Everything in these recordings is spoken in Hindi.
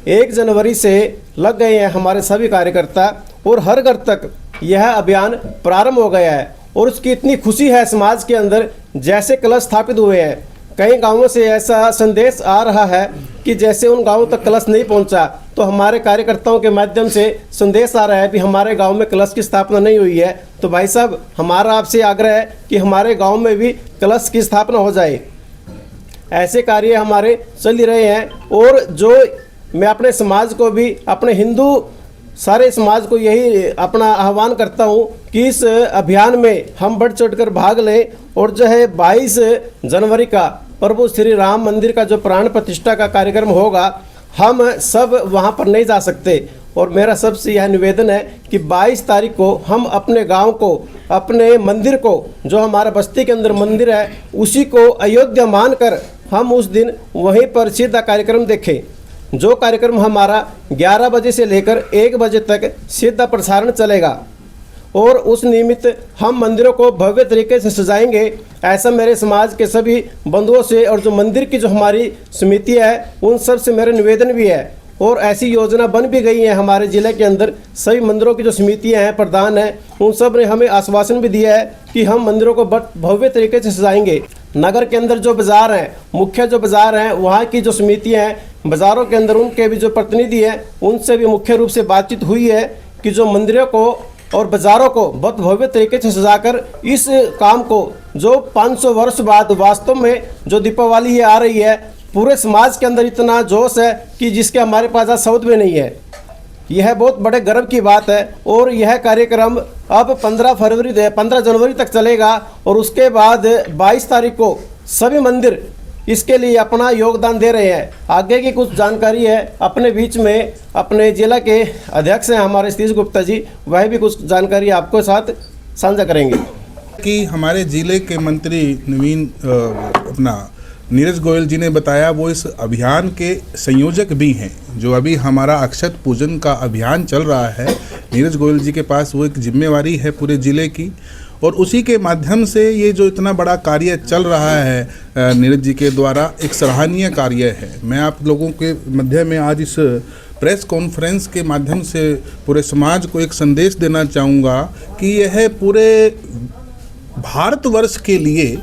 1 जनवरी से लग गए हैं हमारे सभी कार्यकर्ता और हर घर तक यह अभियान प्रारंभ हो गया है और उसकी इतनी खुशी है समाज के अंदर। जैसे कलश स्थापित हुए हैं, कई गांवों से ऐसा संदेश आ रहा है कि जैसे उन गांवों तक कलश नहीं पहुंचा, तो हमारे कार्यकर्ताओं के माध्यम से संदेश आ रहा है कि हमारे गांव में कलश की स्थापना नहीं हुई है। तो भाई साहब, हमारा आपसे आग्रह है कि हमारे गांव में भी कलश की स्थापना हो जाए। ऐसे कार्य हमारे चल ही रहे हैं और जो मैं अपने समाज को भी, अपने हिंदू सारे समाज को यही अपना आह्वान करता हूं कि इस अभियान में हम बढ़ चढ़कर भाग लें और जो है 22 जनवरी का प्रभु श्री राम मंदिर का जो प्राण प्रतिष्ठा का कार्यक्रम होगा, हम सब वहां पर नहीं जा सकते और मेरा सबसे यह निवेदन है कि 22 तारीख को हम अपने गांव को, अपने मंदिर को, जो हमारा बस्ती के अंदर मंदिर है, उसी को अयोध्या मानकर हम उस दिन वहीं पर सीधा कार्यक्रम देखें। जो कार्यक्रम हमारा 11 बजे से लेकर 1 बजे तक सीधा प्रसारण चलेगा और उस निमित्त हम मंदिरों को भव्य तरीके से सजाएंगे। ऐसा मेरे समाज के सभी बंधुओं से और जो मंदिर की जो हमारी समिति है उन सब से मेरा निवेदन भी है और ऐसी योजना बन भी गई है हमारे ज़िले के अंदर। सभी मंदिरों की जो समितियां हैं, प्रधान हैं, उन सब ने हमें आश्वासन भी दिया है कि हम मंदिरों को भव्य तरीके से सजाएंगे। नगर के अंदर जो बाज़ार हैं, मुख्य जो बाज़ार हैं, वहाँ की जो समितियाँ हैं, बाज़ारों के अंदर उनके भी जो प्रतिनिधि हैं, उनसे भी मुख्य रूप से बातचीत हुई है कि जो मंदिरों को और बाज़ारों को बहुत भव्य तरीके से सजाकर इस काम को जो 500 वर्ष बाद वास्तव में जो दीपावली ये आ रही है, पूरे समाज के अंदर इतना जोश है कि जिसके हमारे पास आज शब्द में नहीं है। यह बहुत बड़े गर्व की बात है और यह कार्यक्रम अब 15 जनवरी तक चलेगा और उसके बाद 22 तारीख को सभी मंदिर इसके लिए अपना योगदान दे रहे हैं। आगे की कुछ जानकारी है अपने बीच में अपने जिला के अध्यक्ष हैं हमारे सतीश गुप्ता जी, वह भी कुछ जानकारी आपको साथ साझा करेंगे। कि हमारे ज़िले के मंत्री नीरज गोयल जी ने बताया, वो इस अभियान के संयोजक भी हैं। जो अभी हमारा अक्षत पूजन का अभियान चल रहा है, नीरज गोयल जी के पास वो एक जिम्मेवारी है पूरे ज़िले की और उसी के माध्यम से ये जो इतना बड़ा कार्य चल रहा है नीरज जी के द्वारा, एक सराहनीय कार्य है। मैं आप लोगों के मध्य में आज इस प्रेस कॉन्फ्रेंस के माध्यम से पूरे समाज को एक संदेश देना चाहूँगा कि यह पूरे भारतवर्ष के लिए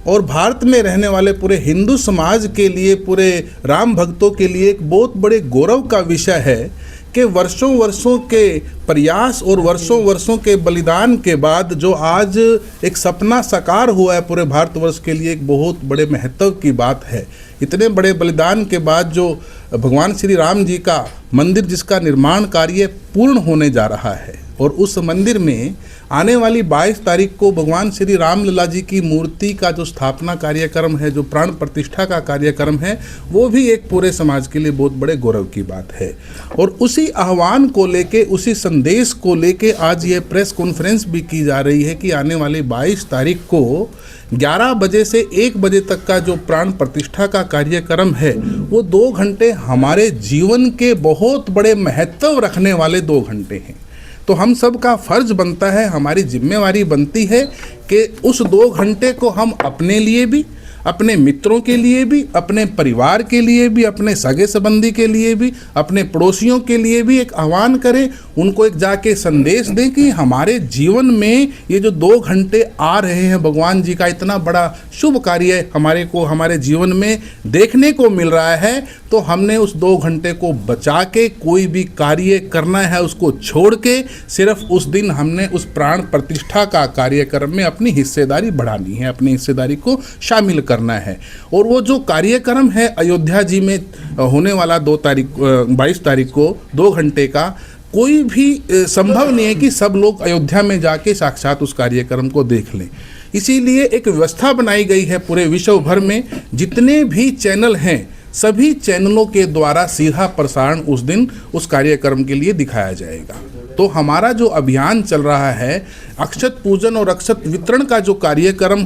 और भारत में रहने वाले पूरे हिंदू समाज के लिए, पूरे राम भक्तों के लिए एक बहुत बड़े गौरव का विषय है कि वर्षों वर्षों के प्रयास और वर्षों वर्षों के बलिदान के बाद जो आज एक सपना साकार हुआ है पूरे भारतवर्ष के लिए, एक बहुत बड़े महत्व की बात है। इतने बड़े बलिदान के बाद जो भगवान श्री राम जी का मंदिर, जिसका निर्माण कार्य पूर्ण होने जा रहा है और उस मंदिर में आने वाली 22 तारीख को भगवान श्री रामलला जी की मूर्ति का जो स्थापना कार्यक्रम है, जो प्राण प्रतिष्ठा का कार्यक्रम है, वो भी एक पूरे समाज के लिए बहुत बड़े गौरव की बात है। और उसी आह्वान को लेके, उसी संदेश को लेके आज ये प्रेस कॉन्फ्रेंस भी की जा रही है कि आने वाली 22 तारीख को 11 बजे से 1 बजे तक का जो प्राण प्रतिष्ठा का कार्यक्रम है, वो 2 घंटे हमारे जीवन के बहुत बड़े महत्व रखने वाले 2 घंटे हैं। तो हम सब का फर्ज बनता है, हमारी जिम्मेवारी बनती है कि उस 2 घंटे को हम अपने लिए भी, अपने मित्रों के लिए भी, अपने परिवार के लिए भी, अपने सगे संबंधी के लिए भी, अपने पड़ोसियों के लिए भी एक आह्वान करें, उनको एक जाके संदेश दें कि हमारे जीवन में ये जो 2 घंटे आ रहे हैं, भगवान जी का इतना बड़ा शुभ कार्य हमारे जीवन में देखने को मिल रहा है, तो हमने उस 2 घंटे को बचा के कोई भी कार्य करना है उसको छोड़ के सिर्फ उस दिन हमने उस प्राण प्रतिष्ठा का कार्यक्रम में अपनी हिस्सेदारी बढ़ानी है, अपनी हिस्सेदारी को शामिल करना है। और वो जो कार्यक्रम है अयोध्या जी में होने वाला 22 तारीख को 2 घंटे का, कोई भी संभव नहीं है कि सब लोग अयोध्या में जाके साक्षात उस कार्यक्रम को देख लें। इसीलिए एक व्यवस्था बनाई गई है पूरे विश्व भर में, जितने भी चैनल हैं सभी चैनलों के द्वारा सीधा प्रसारण उस दिन उस कार्यक्रम के लिए दिखाया जाएगा। तो हमारा जो अभियान चल रहा है, अक्षत पूजन और अक्षत वितरण का जो कार्यक्रम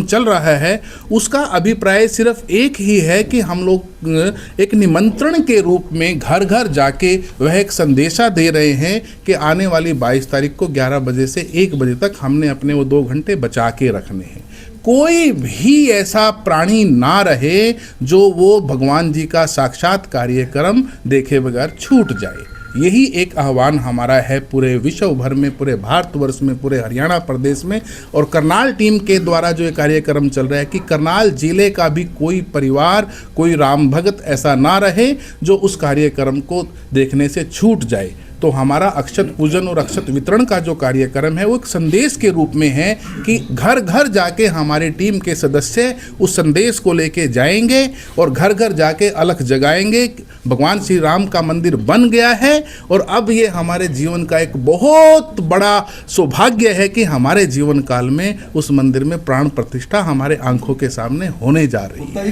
चल रहा है, उसका अभिप्राय सिर्फ एक ही है कि हम लोग एक निमंत्रण के रूप में घर घर जाके वह एक संदेशा दे रहे हैं कि आने वाली 22 तारीख को 11 बजे से 1 बजे तक हमने अपने वो 2 घंटे बचा के रखने हैं। कोई भी ऐसा प्राणी ना रहे जो वो भगवान जी का साक्षात कार्यक्रम देखे बगैर छूट जाए। यही एक आह्वान हमारा है पूरे विश्व भर में, पूरे भारतवर्ष में, पूरे हरियाणा प्रदेश में। और करनाल टीम के द्वारा जो ये कार्यक्रम चल रहा है कि करनाल जिले का भी कोई परिवार, कोई राम भक्त ऐसा ना रहे जो उस कार्यक्रम को देखने से छूट जाए। तो हमारा अक्षत पूजन और अक्षत वितरण का जो कार्यक्रम है वो एक संदेश के रूप में है कि घर घर जाके हमारे टीम के सदस्य उस संदेश को लेके जाएंगे और घर घर जाके अलख जगाएंगे। भगवान श्री राम का मंदिर बन गया है और अब ये हमारे जीवन का एक बहुत बड़ा सौभाग्य है कि हमारे जीवन काल में उस मंदिर में प्राण प्रतिष्ठा हमारे आंखों के सामने होने जा रही है।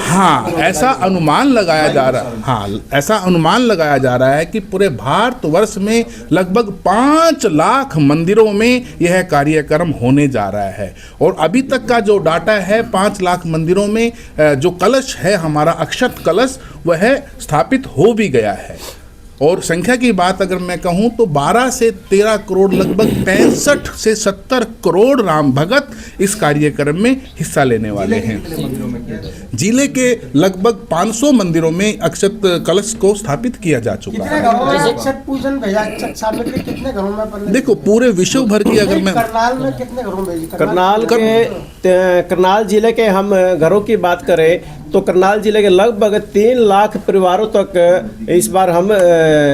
हाँ, ऐसा अनुमान लगाया जा रहा है। हाँ, ऐसा अनुमान लगाया जा रहा है कि पूरे भारतवर्ष में लगभग 5 लाख मंदिरों में यह कार्यक्रम होने जा रहा है। और अभी तक का जो डाटा है 5 लाख मंदिरों में जो कलश है हमारा अक्षत कलश वह स्थापित हो भी गया है। और संख्या की बात अगर मैं कहूं तो 12 से 13 करोड़, लगभग 65 से 70 करोड़ राम भगत इस कार्यक्रम में हिस्सा लेने वाले हैं। जिले के लगभग 500 मंदिरों में अक्षत कलश को स्थापित किया जा चुका है। अक्षत पूजन कितने घरों में? देखो पूरे विश्व भर की अगर मैं करनाल में कितने घरों में? करनाल जिले के हम घरों की बात करें तो करनाल जिले के लगभग 3 लाख परिवारों तक इस बार हम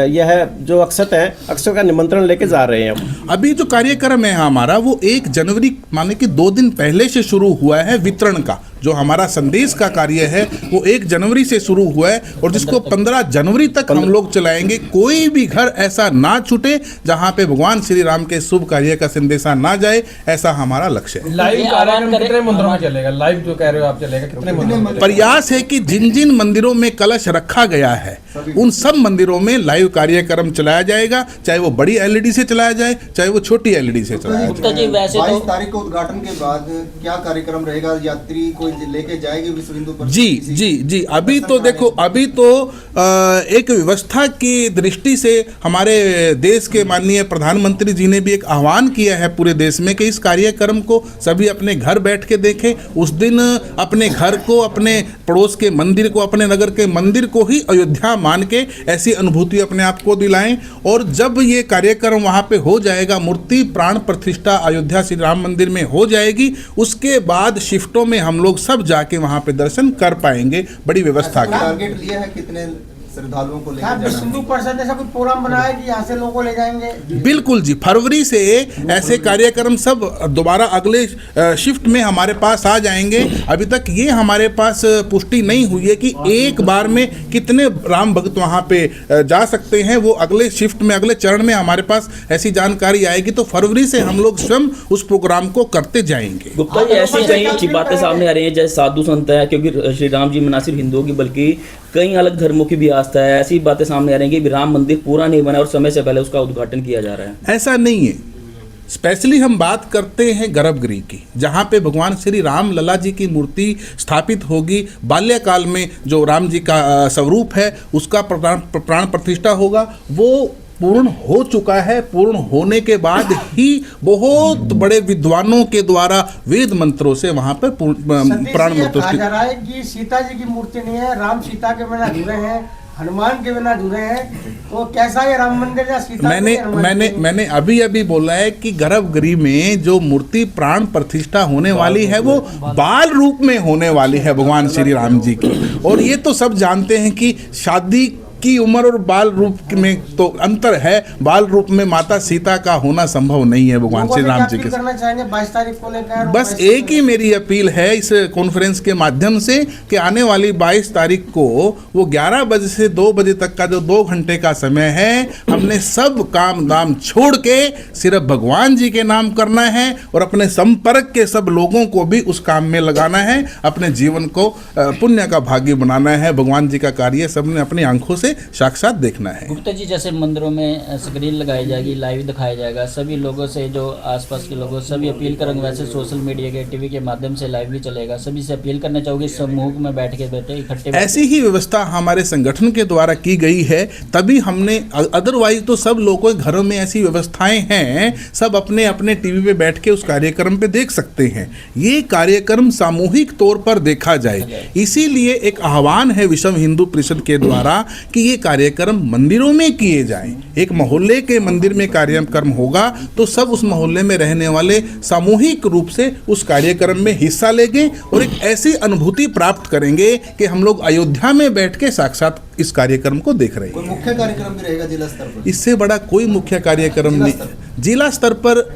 यह जो अक्षत है अक्षत का निमंत्रण लेके जा रहे हैं। अभी जो कार्यक्रम है हमारा वो 1 जनवरी माने कि 2 दिन पहले से शुरू हुआ है। वितरण का जो हमारा संदेश का कार्य है वो 1 जनवरी से शुरू हुआ है और जिसको 15 जनवरी तक हम लोग चलाएंगे। कोई भी घर ऐसा ना छूटे जहां पे भगवान श्री राम के शुभ कार्य का संदेशा ना जाए, ऐसा हमारा लक्ष्य है। लाइव कार्यक्रम कितने मंदिरों में चलेगा? लाइव जो कह रहे हो आप चलेगा कितने मंदिरों में? प्रयास है कि जिन जिन मंदिरों में कलश रखा गया है उन सब मंदिरों में लाइव कार्यक्रम चलाया जाएगा, चाहे वो बड़ी एलईडी से चलाया जाए चाहे वो छोटी एलईडी से चलाया जाए। 22 तारीख को उद्घाटन के बाद क्या कार्यक्रम रहेगा? यात्री कोई लेके जाएगी विश्व हिंदू परिषद? जी अभी तो देखो, अभी तो एक व्यवस्था की दृष्टि से हमारे देश के माननीय प्रधानमंत्री जी ने भी एक आह्वान किया है पूरे देश में कि इस कार्यक्रम को सभी अपने घर बैठ के देखें। उस दिन अपने घर को, अपने पड़ोस के मंदिर को, अपने नगर के मंदिर को ही अयोध्या मान के ऐसी अनुभूति अपने आप को दिलाएं। और जब ये कार्यक्रम वहां पे हो जाएगा, मूर्ति प्राण प्रतिष्ठा अयोध्या श्री राम मंदिर में हो जाएगी, उसके बाद शिफ्टों में हम लोग सब जाके वहां पे दर्शन कर पाएंगे। बड़ी व्यवस्था की टारगेट लिया है कितने श्रद्धालुओं को लेकर? हिंदू परिषद ऐसा कोई प्रोग्राम बनाया कि यहाँ से लोगों को ले जाएंगे? बिल्कुल जी, फरवरी से ऐसे कार्यक्रम सब दोबारा अगले शिफ्ट में हमारे पास आ जाएंगे। अभी तक ये हमारे पास पुष्टि नहीं हुई है कि एक बार में कितने राम भक्त वहां पे जा सकते हैं। वो अगले शिफ्ट में, अगले चरण में हमारे पास ऐसी जानकारी आएगी तो फरवरी से हम लोग स्वयं उस प्रोग्राम को करते जाएंगे। गुप्ता जी, ऐसी कई अच्छी बातें सामने आ रही हैं जैसे साधु संत है, क्योंकि श्री राम जी में न सिर्फ हिंदुओं की बल्कि कई अलग धर्मों की भी आस्था है। ऐसी बातें सामने आ रही हैं कि राम मंदिर पूरा नहीं बना और समय से पहले उसका उद्घाटन किया जा रहा है। ऐसा नहीं है। स्पेशली हम बात करते हैं गर्भगृह की, जहाँ पे भगवान श्री राम लला जी की मूर्ति स्थापित होगी। बाल्यकाल में जो राम जी का स्वरूप है उसका प्राण प्रतिष्ठा होगा, वो पूर्ण हो चुका है। पूर्ण होने के बाद ही बहुत बड़े विद्वानों के द्वारा वेद मंत्रों से वहां पर प्राण प्रतिष्ठा जा रहा है कि सीता जी की मूर्ति नहीं है, राम सीता के बिना अधूरे हैं, हनुमान के बिना अधूरे हैं। तो कैसा ये राम मंदिर या सीता? मैंने अभी बोला है कि गर्भगृह में जो मूर्ति प्राण प्रतिष्ठा होने वाली है वो बाल रूप में होने वाली है भगवान श्री राम जी की। और ये तो सब जानते हैं कि शादी की उम्र और बाल रूप में तो अंतर है। बाल रूप में माता सीता का होना संभव नहीं है भगवान श्री राम जी के। करना चाहेंगे 22 तारीख को लेकर? बस एक ही मेरी अपील है इस कॉन्फ्रेंस के माध्यम से कि आने वाली 22 तारीख को वो 11 बजे से 2 बजे तक का जो 2 घंटे का समय है, हमने सब काम दाम छोड़ के सिर्फ भगवान जी के नाम करना है और अपने संपर्क के सब लोगों को भी उस काम में लगाना है। अपने जीवन को पुण्य का भागी बनाना है। भगवान जी का कार्य सबने अपनी आंखों से से साक्षात देखना है। गुप्ता जी, जैसे मंदिरों में स्क्रीन लगाई जाएगी, लाइव दिखाया जाएगा, सभी लोगों से जो आसपास के लोगों सभी अपील करेंगे, वैसे सोशल मीडिया के टीवी के माध्यम से लाइव भी चलेगा, सभी से अपील करना चाहोगे समूह में बैठ के बैठे इकट्ठे? ऐसी ही व्यवस्था हमारे संगठन के द्वारा की गई है, तभी हमने, अदरवाइज तो सब लोगों के घरों में ऐसी व्यवस्थाएं हैं, सब अपने अपने टीवी पे बैठ के उस कार्यक्रम पे देख सकते हैं। ये कार्यक्रम सामूहिक तौर पर देखा जाए, इसीलिए एक आह्वान है विश्व हिंदू परिषद के द्वारा कि ये कार्यक्रम मंदिरों में किए जाएं। एक मोहल्ले के मंदिर में कार्यक्रम होगा तो सब उस मोहल्ले में रहने वाले सामूहिक रूप से उस कार्यक्रम में हिस्सा लेंगे और एक ऐसी अनुभूति प्राप्त करेंगे कि हम लोग अयोध्या में बैठ के साक्षात इस कार्यक्रम को देख रहे कोई हैं। मुख्य कार्यक्रम भी रहेगा जिला स्तर पर? इससे बड़ा कोई मुख्य कार्यक्रम नहीं। जिला स्तर पर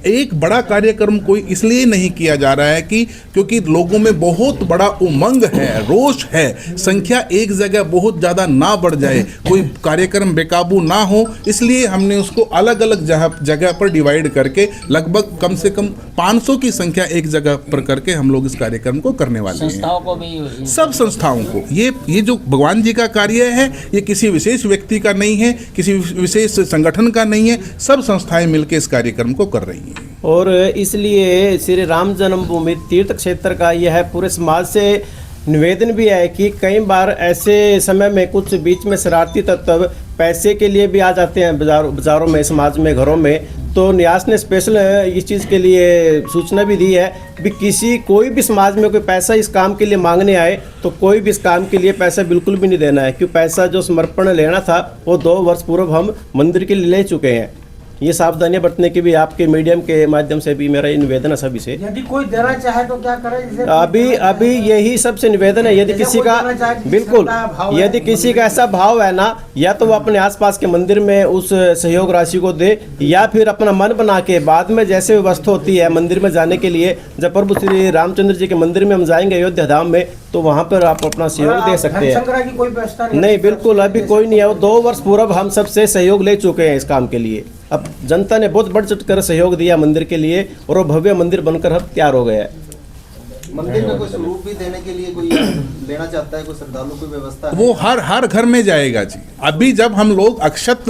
एक बड़ा कार्यक्रम कोई इसलिए नहीं किया जा रहा है कि क्योंकि लोगों में बहुत बड़ा उमंग है, रोष है, संख्या एक जगह बहुत ज़्यादा ना बढ़ जाए, कोई कार्यक्रम बेकाबू ना हो, इसलिए हमने उसको अलग अलग जगह पर डिवाइड करके लगभग कम से कम 500 की संख्या एक जगह पर करके हम लोग इस कार्यक्रम को करने वाले हैं। संस्थाओं को भी, सब संस्थाओं को, ये जो भगवान जी का कार्य है, ये किसी विशेष व्यक्ति का नहीं है, किसी विशेष संगठन का नहीं है, सब संस्थाएं मिलकर इस कार्यक्रम को कर रही हैं। और इसलिए श्री राम जन्मभूमि तीर्थ क्षेत्र का यह पूरे समाज से निवेदन भी है कि कई बार ऐसे समय में कुछ बीच में शरारती तत्व पैसे के लिए भी आ जाते हैं बाजारों में, समाज में, घरों में। तो न्यास ने स्पेशल इस चीज़ के लिए सूचना भी दी है भी कोई भी समाज में कोई पैसा इस काम के लिए मांगने आए तो कोई भी इस काम के लिए पैसा बिल्कुल भी नहीं देना है, क्योंकि पैसा जो समर्पण लेना था वो 2 वर्ष पूर्व हम मंदिर के लिए ले चुके हैं। ये सावधानियां बरतने की भी आपके मीडियम के माध्यम से भी मेरा निवेदन है सभी से। यदि कोई देना चाहे तो क्या करे? अभी यही सबसे निवेदन है, यदि किसी का बिल्कुल, यदि किसी का ऐसा भाव है ना, या तो वो अपने आसपास के मंदिर में उस सहयोग राशि को दे, या फिर अपना मन बना के बाद में जैसे व्यवस्था होती है मंदिर में जाने के लिए, जब प्रभु श्री रामचंद्र जी के मंदिर में हम जाएंगे अयोध्या धाम में, तो वहाँ पर आप अपना सहयोग दे सकते हैं। की कोई व्यवस्था नहीं, बिल्कुल अभी कोई नहीं है। वो 2 वर्ष पूर्व हम सबसे सहयोग ले चुके हैं इस काम के लिए। अब जनता ने बहुत बढ़ चढ़ कर सहयोग दिया मंदिर के लिए और वो भव्य मंदिर बनकर अब तैयार हो गया है। मंदिर में कोई स्वरूप भी देने के लिए कोई लेना चाहता है, कोई श्रद्धालु की व्यवस्था है? वो हर घर में जाएगा जी। अभी जब हम लोग अक्षत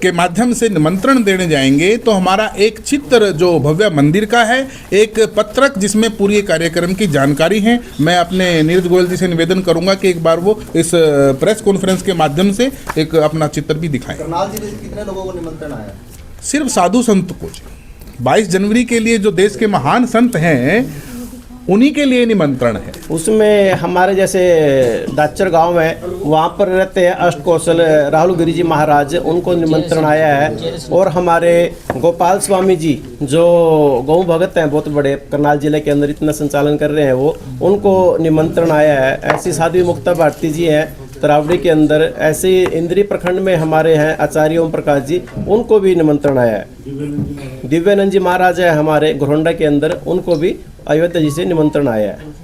के माध्यम से निमंत्रण देने जाएंगे तो हमारा एक चित्र जो भव्य मंदिर का है, एक पत्रक जिसमें पूरी कार्यक्रम की जानकारी है। मैं अपने नीरज गोयल जी से निवेदन करूंगा कि एक बार वो इस प्रेस कॉन्फ्रेंस के माध्यम से एक अपना चित्र भी दिखाएं। करनाल जिले से कितने लोगों को निमंत्रण आया? सिर्फ साधु संत को जी। 22 जनवरी के लिए जो देश के महान संत हैं उन्हीं के लिए निमंत्रण है। उसमें हमारे जैसे दाचर गांव है, वहाँ पर रहते हैं अष्टकौशल राहुल गिरी जी महाराज, उनको निमंत्रण आया है। और हमारे गोपाल स्वामी जी जो गौ भगत हैं, बहुत बड़े करनाल जिले के अंदर इतना संचालन कर रहे हैं, वो उनको निमंत्रण आया है। ऐसी साध्वी मुक्ता भारती जी हैं तरावड़ी के अंदर, ऐसे इंद्री प्रखंड में हमारे हैं आचार्य ओम प्रकाश जी, उनको भी निमंत्रण आया है। दिव्यानंद जी महाराज है हमारे घोरंडा के अंदर, उनको भी अयोध्या जी से निमंत्रण आया है।